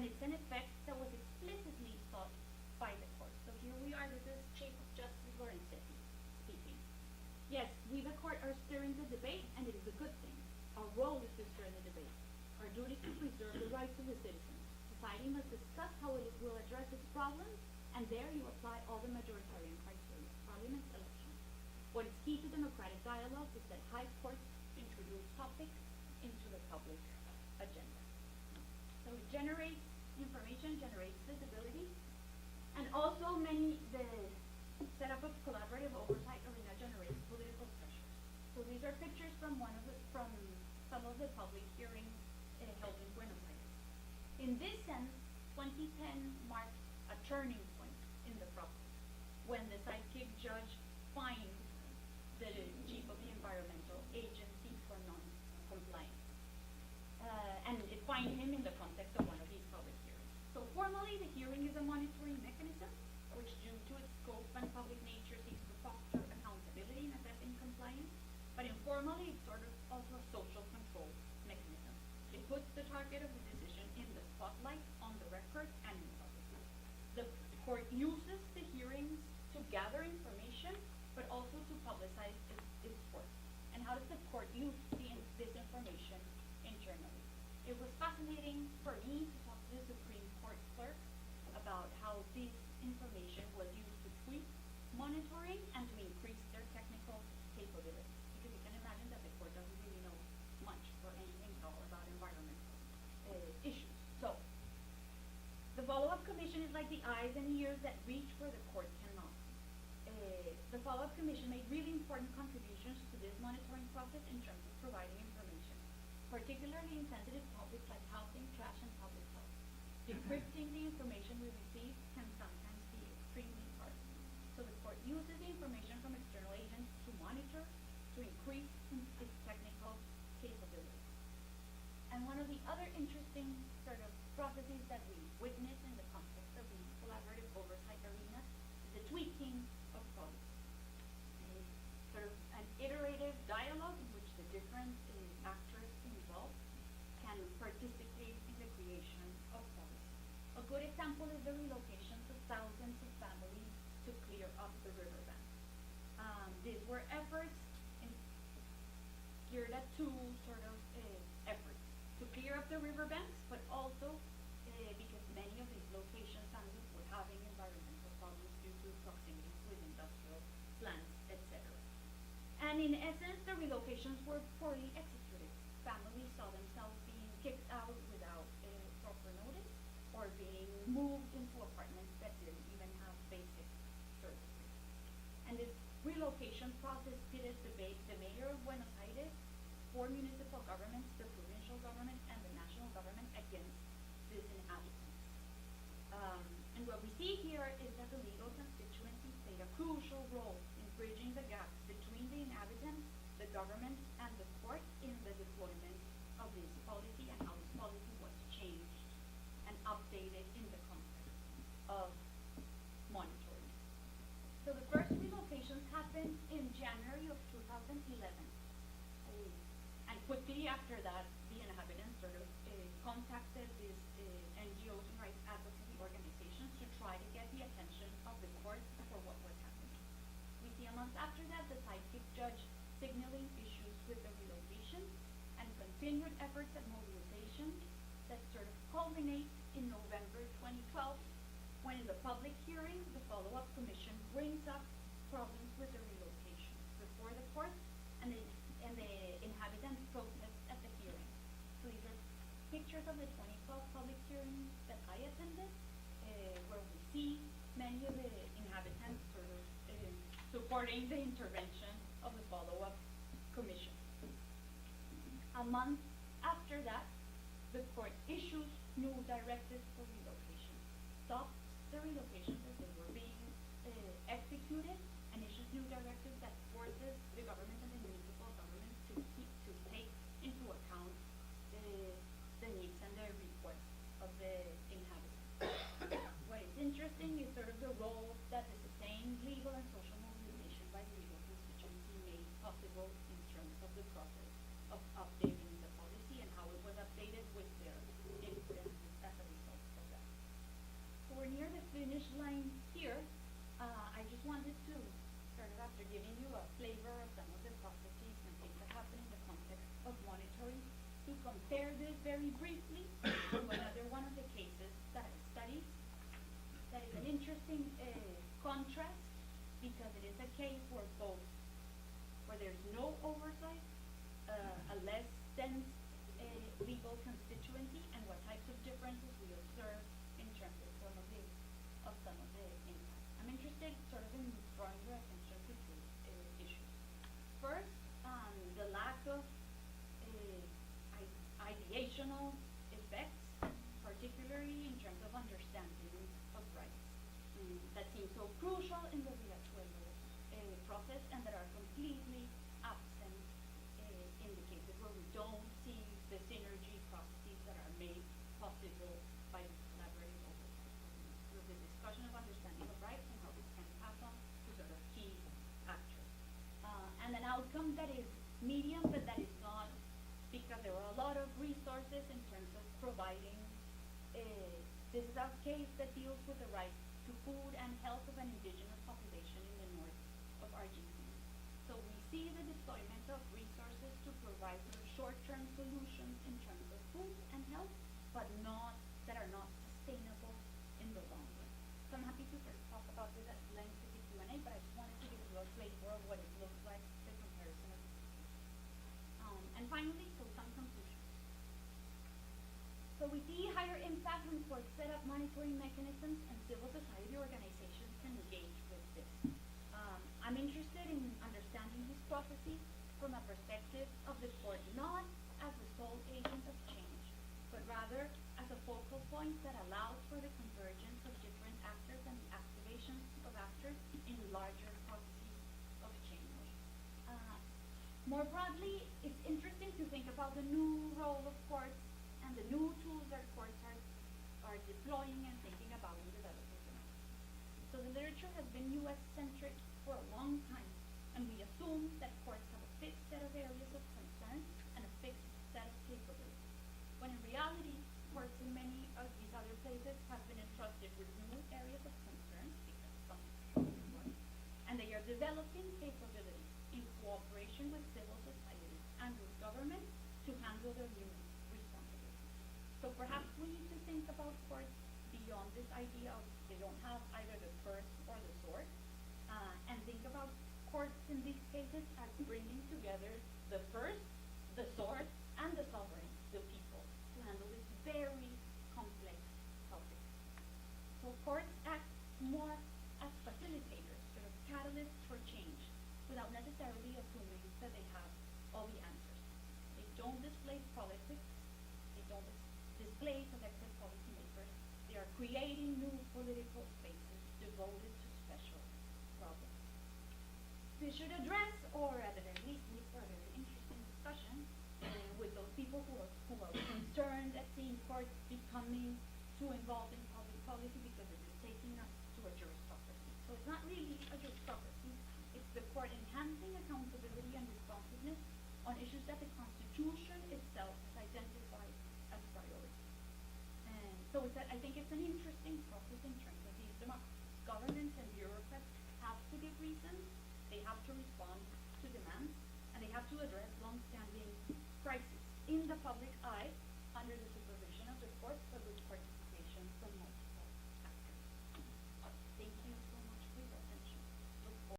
and it's an effect that was explicitly sought by the court. So here we are, this is Chief Justice Lorenzetti speaking. Yes, we the court are stirring the debate, and it is a good thing. Our role is to stir the debate. Our duty is to preserve the rights of the citizens. Society must discuss how it will address its problems, and there you apply all the majoritarian criteria. Parliament election. What is key to democratic dialogue is that high courts introduce topics into the public agenda. So it generates information, generates visibility, and also the setup of collaborative oversight arena generates political pressures. So these are pictures from some of the public hearings held in Buenos Aires. In this sense, 2010 marked a turning point in the process when the sidekick judge fined the chief of the environmental agency for non-compliance. And it fined him in the context of one of these public hearings. So formally, the hearing is a monitoring mechanism, which due to its scope and public nature seeks to foster accountability in assessing compliance. But informally, it's sort of also a social control mechanism. It puts the target of the decision in the spotlight, on the record, and in public. The court uses the hearings to gather information, but also to publicize its work. And how does the court use this information internally? It was fascinating for me to talk to the Supreme Court clerk about how this information was used to tweak monitoring and to increase their technical capabilities. Because you can imagine that the court doesn't really know much or anything at all about environmental issues. So, the follow-up commission is like the eyes and ears that reach where the court cannot. The follow-up commission made really important contributions to this monitoring process in terms of providing information, particularly in sensitive topics like housing, trash, and public health. Decrypting the information we receive can sometimes be extremely hard. So the court uses the information from external agents to monitor, to increase its technical capabilities. And one of the other interesting sort of processes that we witness in the context of the collaborative oversight arena is the tweaking of policy. Sort of an iterative dialogue in which the different actors involved can participate in the creation of policy. A good example is the relocations of thousands of families to clear up the riverbank. These were efforts geared at two sort of efforts: to clear up the riverbanks, but also because many of these location families were having environmental problems due to proximity with industrial plants, etc. And in essence, the relocations were poorly executed. Families saw themselves being kicked out without proper notice, or being moved into apartments that didn't even have basic services. And this relocation process pitted the mayor of Buenos Aires, four municipal governments, the provincial government, and the national government against these inhabitants. And what we see here is that the legal constituencies played a crucial role in bridging the gap between the inhabitants, the government, and the court in the deployment of this policy, and how this policy was changed and updated in the context of monitoring. So the first relocations happened in January of 2011. And quickly after that, the inhabitants sort of contacted these NGOs and rights advocacy organizations to try to get the attention of the court for what was happening. We see a month after that, the sidekick judge signaling issues with the relocation, and continued efforts at mobilization that sort of culminate in November 2012, when in the public hearing, the follow-up commission brings up problems with the relocation before the court, and the inhabitants protest at the hearing. So these are pictures of the 2012 public hearing that I attended, where we see many of the inhabitants sort of supporting the intervention of the follow-up commission. A month after that, the court issues new directives for relocation, stops the relocations as they were being executed, and issues new directives that forces the government and the municipal government to take into account the needs and the requests of the inhabitants. What is interesting is sort of the role that the sustained legal and social mobilization by the legal constituency made possible in terms of the process of updating the policy, and how it was updated with their influences as a result of very briefly to another one of the cases that I studied. That is an interesting contrast because it is a case where there's no oversight, a less dense legal constituency, and what types of differences we observe in terms of some of the impacts. I'm interested sort of in drawing your attention to two issues. First, the lack of ideational effects, particularly in terms of understanding of rights, that seem so crucial in the Riachuelo process and that are completely absent in the cases where we don't see the synergy processes that are made possible by this collaborative oversight. So the discussion of understanding of rights and how this can pass on to sort of key actors. And an outcome that is medium, but that is not, because there are a lot of resources in terms of providing. This is a case that deals with the right to food and health of an indigenous population in the north of Argentina. So we see the deployment of resources to provide sort of short-term solutions in terms of food and health, but that are not sustainable in the long run. So I'm happy to sort of talk about this at length in the Q&A, but I just wanted to give you a flavor of what it looks like, the comparison of these cases. And finally, so some conclusions. So we see higher impact when courts set up monitoring mechanisms and civil society organizations can engage with this. I'm interested in understanding these processes from a perspective of the court, not as the sole agent of change, but rather as a focal point that allows for the convergence of different actors and the activation of actors in larger processes of change. More broadly, it's interesting to think about the new role of courts and the new tools that courts are deploying and thinking about in developing democracy. So the literature has been US-centric for a long time, and we assume that courts have a fixed set of areas of concern and a fixed set of capabilities. When in reality, courts in many of these other places have been entrusted with new areas of concern because something works, and they are developing capabilities in cooperation with civil society and with government to handle their new responsibilities. So perhaps we need to think about courts beyond this idea of they don't have either the first or the sword, and think about courts in these cases as bringing together the first, the sword, and the sovereign, the people, to handle this very complex topic. So courts act more as facilitators, sort of catalysts for change, without necessarily assuming that they have all the answers. They don't display politics, they don't display elected policymakers, they are creating new political spaces devoted to special problems. This should address, or at the very least lead for a very interesting discussion with those people who are concerned at seeing courts becoming too involved in public policy because it is taking us to a juristocracy. So it's not really a juristocracy, it's the court enhancing accountability and responsiveness on issues that the Constitution itself has identified as priorities. And so I think it's an interesting process in terms of these democracies. Governments and bureaucrats have to give reasons, they have to respond to demands, and they have to address long-standing crises in the public eye